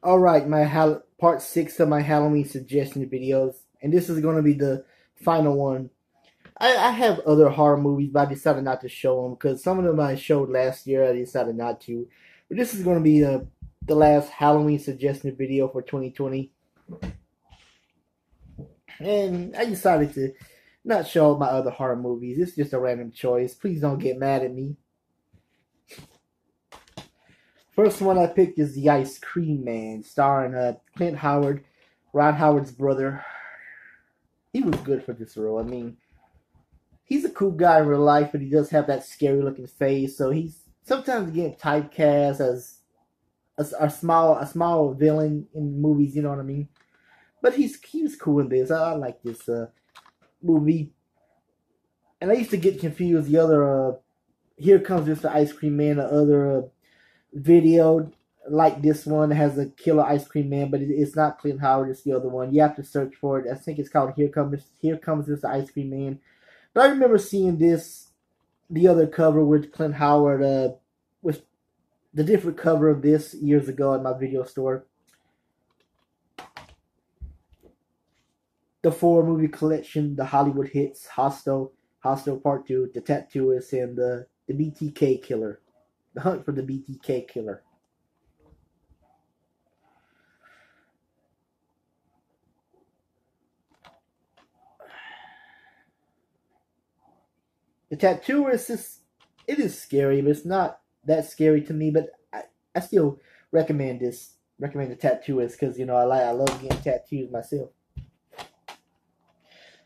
Alright, part 6 of my Halloween suggestion videos, and this is going to be the final one. I have other horror movies, but I decided not to show them because some of them I showed last year, I decided not to. But this is going to be the last Halloween suggestion video for 2020. And I decided to not show my other horror movies. It's just a random choice. Please don't get mad at me. First one I picked is The Ice Cream Man, starring Clint Howard, Ron Howard's brother. He was good for this role. I mean, he's a cool guy in real life, but he does have that scary looking face, so he's sometimes getting typecast as a small villain in movies, you know what I mean? But he was cool in this. I like this movie. And I used to get confused the other Here Comes Mr. Ice Cream Man, the other video like this one has a killer ice cream man, but it's not Clint Howard, it's the other one. You have to search for it. I think it's called Here Comes Mr. Ice Cream Man. But I remember seeing the other cover with Clint Howard, with the different cover of this years ago at my video store. The 4-movie collection, the Hollywood hits, Hostel Part 2, The Tattooist, and the BTK Killer. The Hunt for the BTK Killer. The Tattooist it is scary, but it's not that scary to me. But I still recommend The Tattooist because I love getting tattoos myself.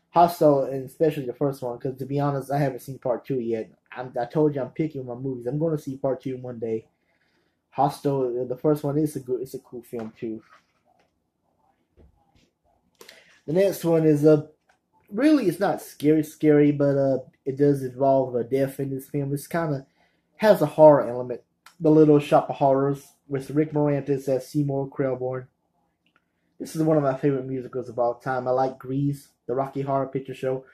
Hostel, and especially the first one, because to be honest, I haven't seen part 2 yet. I told you I'm picking my movies. I'm going to see part 2 one day. Hostel, the first one, it's a cool film too. The next one is really it's not scary, but it does involve a death in this film. It's kind of has a horror element. The Little Shop of Horrors with Rick Moranis as Seymour Krelborn. This is one of my favorite musicals of all time. I like Grease, the Rocky Horror Picture Show,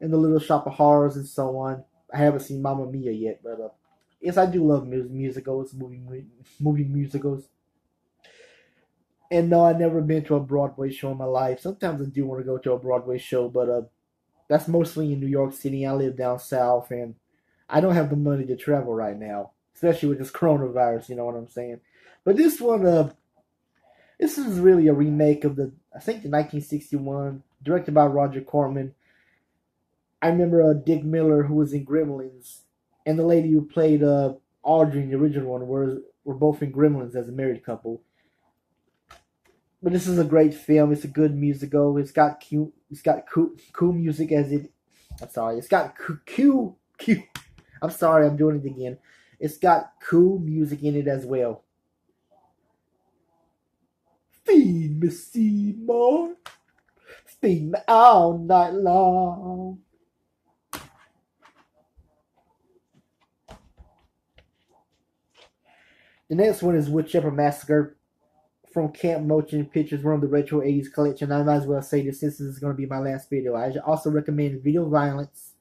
and The Little Shop of Horrors, and so on. I haven't seen Mamma Mia yet, but yes, I do love musicals, movie musicals. And no, I've never been to a Broadway show in my life. Sometimes I do want to go to a Broadway show, but that's mostly in New York City. I live down south, and I don't have the money to travel right now, especially with this coronavirus. You know what I'm saying? But this one, this is really a remake of the 1961, directed by Roger Corman. I remember Dick Miller, who was in Gremlins, and the lady who played Audrey in the original one were both in Gremlins as a married couple. But this is a great film. It's a good musical. It's got cool music as it. I'm sorry. It's got cool. I'm sorry. I'm doing it again. It's got cool music in it as well. Feed me, Seymour. Feed me all night long. The next one is Woodchopper Massacre from Camp Motion Pictures, one of the retro 80s collection. I might as well say this since this is going to be my last video. I also recommend Video Violence.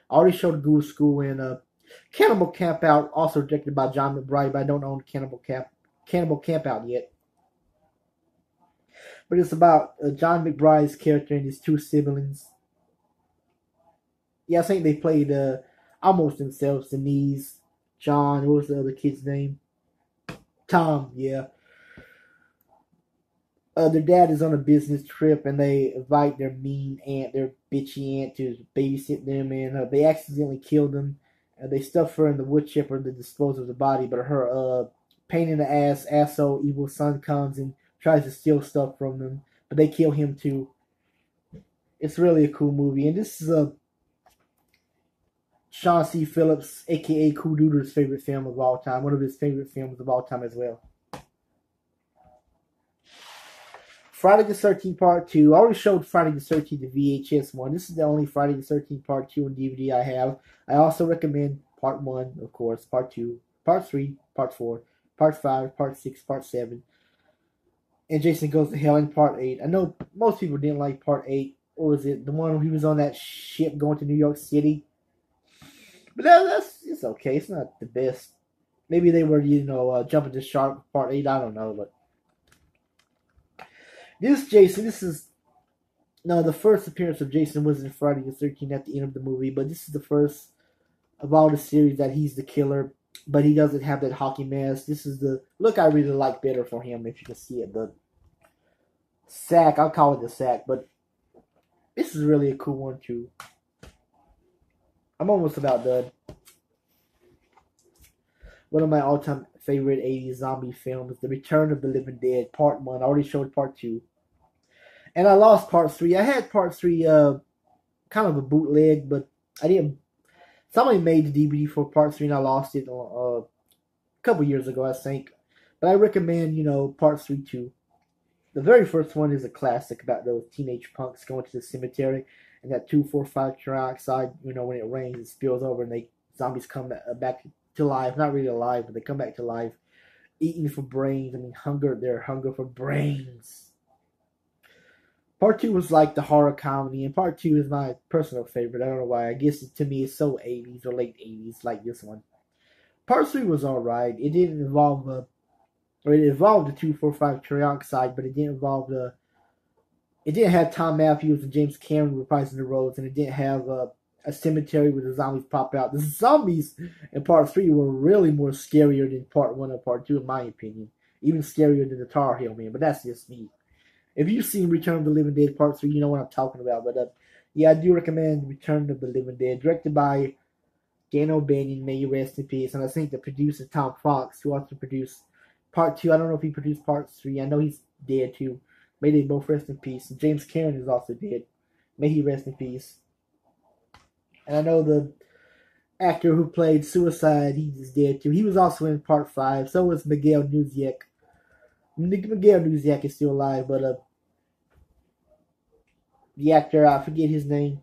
I already showed Ghoul School and Cannibal Campout, also directed by John McBride, but I don't own Cannibal Campout yet. But it's about John McBride's character and his 2 siblings. Yeah, I think they played almost themselves. Denise, John, what was the other kid's name? Tom, yeah. Their dad is on a business trip, and they invite their mean aunt, their bitchy aunt, to babysit them, and they accidentally kill them. They stuff her in the wood chipper to dispose of the body, but her pain in the asshole, evil son comes and tries to steal stuff from them, but they kill him too. It's really a cool movie, and this is Sean C. Phillips, aka Cool Doodle's favorite film of all time, one of his favorite films of all time as well. Friday the 13th Part 2. I already showed Friday the 13th, the VHS one. This is the only Friday the 13th Part 2 on DVD I have. I also recommend Part 1, of course, Part 2, Part 3, Part 4, Part 5, Part 6, Part 7, and Jason Goes to Hell in Part 8. I know most people didn't like Part 8. Or was it the one where he was on that ship going to New York City? But it's okay. It's not the best. Maybe they were, jumping the shark Part 8. I don't know, but This Jason, this is no, the first appearance of Jason was in Friday the 13th at the end of the movie, but this is the first of all the series that he's the killer, but he doesn't have that hockey mask. This is the look I really like better for him, if you can see it. The sack, I'll call it the sack, but this is really a cool one too. I'm almost about done. One of my all-time favorite 80s zombie films, The Return of the Living Dead, Part 1. I already showed Part 2. And I lost Part 3. I had Part 3 kind of a bootleg, but I didn't. Somebody made the DVD for Part 3 and I lost it a couple years ago, I think. But I recommend, Part 3 too. The very first one is a classic about those teenage punks going to the cemetery and that 2,4,5 trioxide, when it rains, it spills over and zombies come back to life. Not really alive, but they come back to life. Eating for brains. I mean, their hunger for brains. Part 2 was like the horror comedy, and Part 2 is my personal favorite. I don't know why. I guess to me it's so 80s or late 80s, like this one. Part 3 was alright. It didn't involve it involved the 2,4,5 trioxide, but it didn't involve it didn't have Tom Matthews and James Cameron reprising the roles, and it didn't have a cemetery where the zombies pop out. The zombies in Part 3 were really more scarier than Part 1 and Part 2, in my opinion. Even scarier than the Tar Heel Man, but that's just me. If you've seen Return of the Living Dead Part 3, you know what I'm talking about. But yeah, I do recommend Return of the Living Dead, directed by Dan O'Bannon, may he rest in peace. And I think the producer, Tom Fox, who also produced Part 2. I don't know if he produced Part 3. I know he's dead too. May they both rest in peace. And James Cameron is also dead. May he rest in peace. And I know the actor who played Suicide, he's dead too. He was also in Part 5. So was Miguel Nuziak. Miguel Nuziak is still alive, but the actor, I forget his name.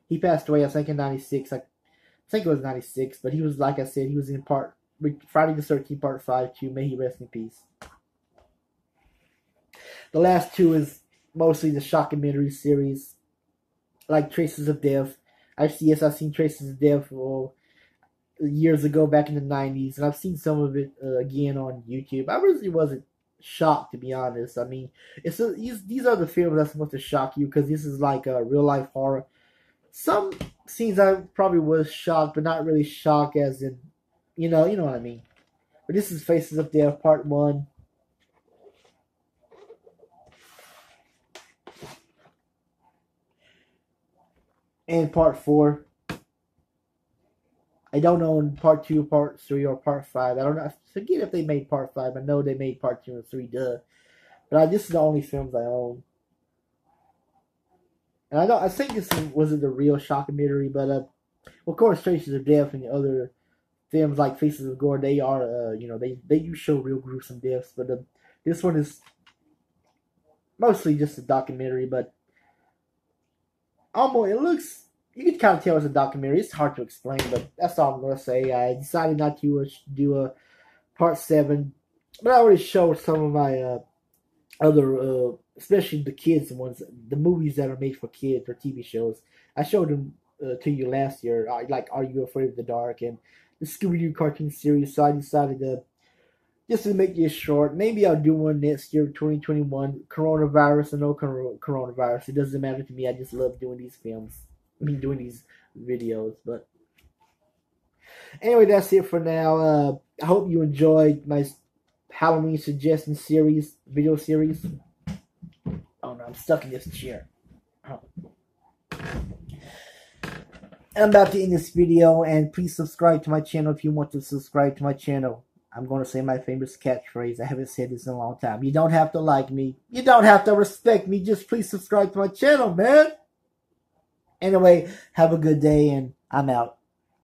He passed away, I think, in 96. I think it was 96, but he was, like I said, he was in Friday the 13th, Part 5 too. May he rest in peace. The last two is mostly the shockumentary series, like Traces of Death. I've seen Traces of Death years ago, back in the 90s, and I've seen some of it again on YouTube. I really wasn't shocked, to be honest. I mean, these are the films that's supposed to shock you, because this is like a real life horror. Some scenes I probably was shocked, but not really shocked as in, you know what I mean. But this is Faces of Death, Part 1. And Part 4. I don't know in Part 2, Part 3, or Part 5. I don't know. I forget if they made Part 5. I know they made Part 2 and 3, duh. But this is the only films I own. And I think this wasn't the real shockumentary, but of course, Traces of Death and the other films like Faces of Gore, they are, they do show real gruesome deaths. But this one is mostly just a documentary, but almost, it looks, you can kind of tell it's a documentary. It's hard to explain, but that's all I'm going to say. I decided not to do a Part 7, but I already showed some of my other, especially the kids ones, the movies that are made for kids or TV shows. I showed them to you last year, like Are You Afraid of the Dark and the Scooby-Doo cartoon series, so I decided just to make this short. Maybe I'll do one next year, 2021. Coronavirus or no coronavirus, it doesn't matter to me. I just love doing these films. Doing these videos. But anyway, that's it for now. I hope you enjoyed my Halloween suggestion series, video series. Oh no, I'm stuck in this chair. Oh. I'm about to end this video, and please subscribe to my channel if you want to subscribe to my channel. I'm going to say my famous catchphrase. I haven't said this in a long time. You don't have to like me. You don't have to respect me. Just please subscribe to my channel, man. Anyway, have a good day, and I'm out.